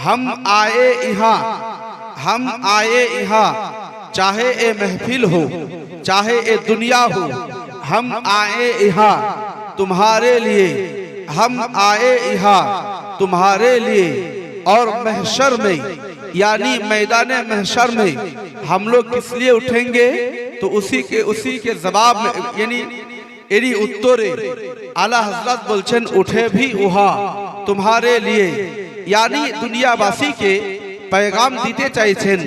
हम आए यहाँ चाहे ए महफिल हो चाहे ए दुनिया हो, हम आए यहाँ तुम्हारे लिए, हम आए यहाँ तुम्हारे लिए। और महशर में यानी मैदान महशर में हम लोग किस लिए उठेंगे? तो उसी के जवाब में यानी एरी उत्तरे आला हजरत बोलছেন उठे भी उहा तुम्हारे लिए, यानी दुनियावासी के पैगाम দিতে চাইছেন,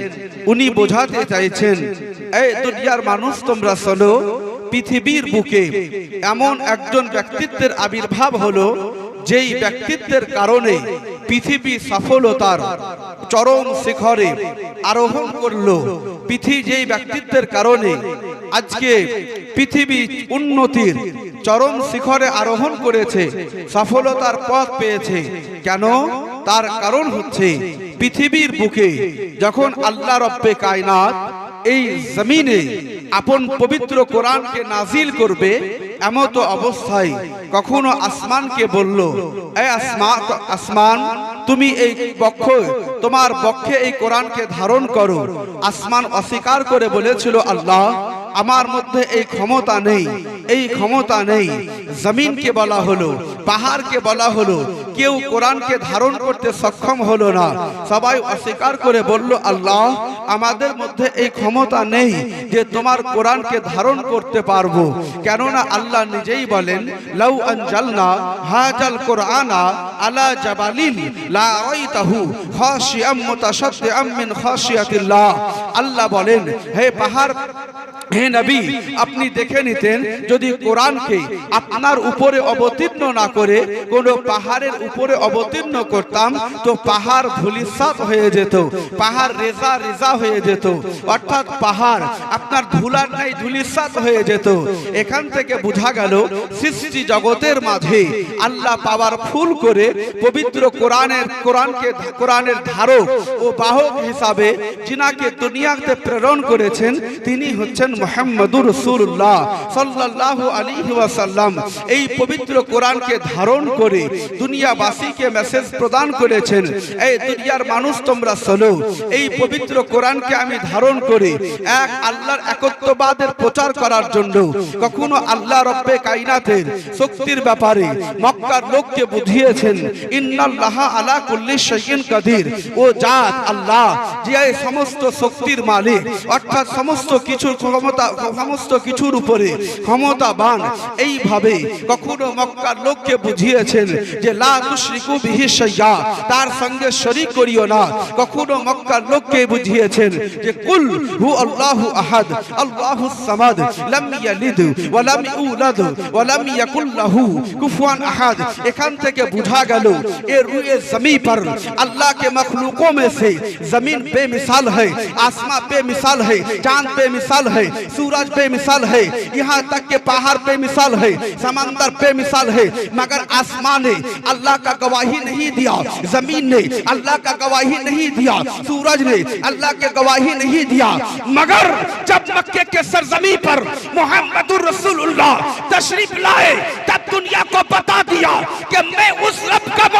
উনি বোঝাতে চাইছেন এই দুনিয়ার মানুষ তোমরা শোনো, পৃথিবীর বুকে এমন একজন ব্যক্তিত্বের আবির্ভাব হলো যেই ব্যক্তিত্বের কারণে পৃথিবী সফলতার চরম শিখরে আরোহণ করলো। যেই ব্যক্তিত্বের কারণে আজকে পৃথিবী উন্নতির চরম শিখরে আরোহণ করেছে, সফলতার পথ পেয়েছে। কেন? তার কারণ হচ্ছে পৃথিবীর বুকে যখন আল্লাহ রব্বে কায়নাত এই জমিনে আপন পবিত্র কোরআনকে নাজিল করবে, এমত অবস্থায় কখনো আসমানকে বলল, এ আসমান তুমি এই তোমার বক্ষে এই কোরআনকে ধারণ করো। আসমান অস্বীকার করে বলেছিল, আল্লাহ আমার মধ্যে এই ক্ষমতা নেই, এই ক্ষমতা নেই। জমিনকে বলা হলো, পাহাড়কে বলা হলো, কেউ কোরআনকে ধারণ করতে সক্ষম হলো না। সবাই অস্বীকার করে বলল, আল্লাহ আমাদের মধ্যে এই ক্ষমতা নেই যে তোমার কোরআনকে ধারণ করতে পারবো। কেননা আল্লাহ নিজেই বলেন, লাউ আনজালনা হাজাল কোরআনা আলা জাবালিন লা রাআইতাহু খাশিয়াম মুতাশাদ্দিআম মিন খাশিয়াতিল্লাহ। আল্লাহ বলেন, হে পাহাড়, হে নবী, আপনি দেখে নিতেন যদি কোরআনকে আপনার উপরে অবতীর্ণ না করে কোন পাহাড়ের উপরে অবতীর্ণ করতাম, তো পাহাড় ধূলিসাৎ হয়ে যেত, পাহাড় রেজা হয়ে যেত, অর্থাৎ পাহাড় আপনার ধুলার নাই ধূলিসাৎ হয়ে যেত। এখান থেকে বোঝা গেল সৃষ্টি জগতের মাঝে আল্লাহ পাওয়ারফুল করে পবিত্র কোরআনের ধারক ও বাহক হিসাবে যিনাকে দুনিয়াতে প্রেরণ করেছেন তিনি হচ্ছেন মুহাম্মদুর রাসূলুল্লাহ সাল্লাল্লাহু আলাইহি ওয়াসাল্লাম। এই পবিত্র কোরআনকে ধারণ করে দুনিয়াবাসীকে মেসেজ প্রদান করেছেন, এই দুনিয়ার মানুষ তোমরা শোনো, এই পবিত্র কোরআনকে আমি ধারণ করে এক আল্লাহর একত্ববাদের প্রচার করার জন্য কখনো আল্লাহ রব্বে কায়নাতের শক্তির ব্যাপারে মক্কার লোককে বুঝিয়েছেন, ইন্নাল্লাহা আলা কুল্লি শাইইন কাদির। ও জাত আল্লাহ যে সমস্ত শক্তির মালিক, অর্থাৎ সমস্ত কিছুর উপরে ক্ষমতাবান। এইভাবে কখনো মক্কার লোককে বুঝিয়েছেন যে লা তুশরিকু বিহি শাইয়া, তার সঙ্গে শরীক করিও না। কখনো মক্কার লোককে বুঝিয়েছেন যে কুল হু আল্লাহু আহাদ আল্লাহুস সামাদ লাম ইয়ালিদ ওয়া লাম ইউলাদ ওয়া লাম ইয়াকুল লাহু কুফুয়ান আহাদ। এখান থেকে বোঝা গেল এ রুয়ে জমি पर अल्लाह के मखलूकों में से जमीन बेमिसाल है, आसमां बेमिसाल है, चांद बेमिसाल है, सूरज बेमिसाल है, यहाँ तक के पहाड़ बेमिसाल है, समंदर बेमिसाल है। मगर आसमान ने अल्लाह का गवाही नहीं दिया, जमीन ने अल्लाह का गवाही नहीं दिया, सूरज ने अल्लाह के गवाही नहीं दिया। मगर जब मक्के के सरजमी पर मुहम्मदुर रसूलुल्लाह तशरीफ लाए, तब दुनिया को बता दिया कि मैं उस रब का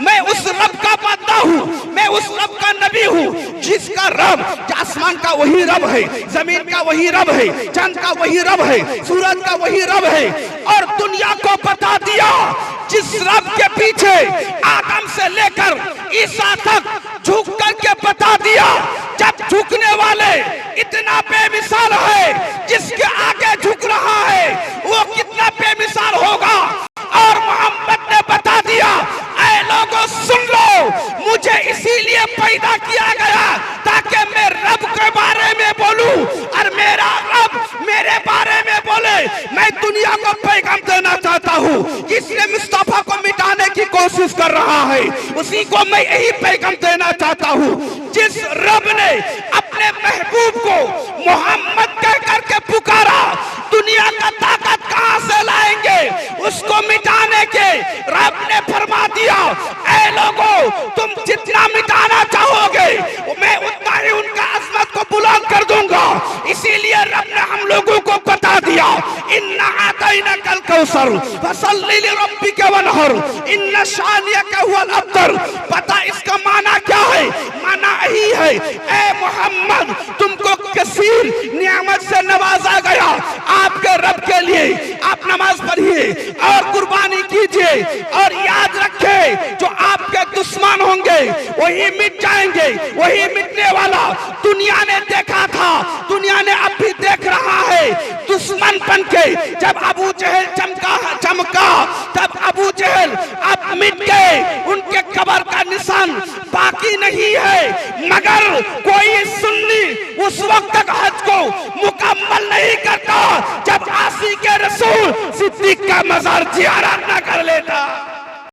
मैं उस रब का बंदा हूँ, मैं उस रब का नबी हूँ जिसका रब आसमान का वही रब है, जमीन का वही रब है, चंद का वही रब है, सूरज का वही रब है। और दुनिया को बता दिया जिस रब के पीछे आदम से लेकर ईसा तक झुक करके बता दिया, जब झुकने वाले इतना बेमिसाल है, जिसके आगे झुक रहा है वो कितना बेमिसाल होगा। और मोहम्मद ने बता दिया, ऐ लोगों सुन लो, मुझे इसीलिए पैदा किया गया ताकि मैं रब के बारे में बोलूं और मेरा रब मेरे बारे में बोले। मैं दुनिया को पैगाम देना चाहता हूँ, जिसने मुस्तफा को मिटाने की कोशिश कर रहा है उसी को मैं यही पैगाम देना चाहता हूँ। जिस रब ने अपने महबूब को मोहम्मद कह करके पुकारा, दुनिया का ताकत कहां से लाएंगे उसको मिटाने के। रब ने फरमा दिया, ऐ लोगों तुम जितना मिटाना चाहोगे मैं उतना ही उनका अजमत को बुलंद कर दूंगा। इसीलिए रब ने हम लोगों को बता दिया, इन्ना आतैनाकल कौसर फसल्ली लिरब्बिका वनहर इन्ना शानियका हुवल अब्तर। पता इसका कीजिए और कुर्बानी कीजिए, और याद रखें जो आपके दुश्मन होंगे वही मिट जाएंगे, वही मिटने वाला दुनिया ने देखा था, दुनिया ने अब भी देख रहा है। दुश्मन बन के जब अबू जहल चमका तब अबू जहल अब मिट गए, उनके कब्र का निशान बाकी नहीं है। मगर कोई सुन्नी उस वक्त तक हज को मुकम्मल नहीं करता जब आशिक रसूल सिद्दीक का मजार जियारत न कर लेता।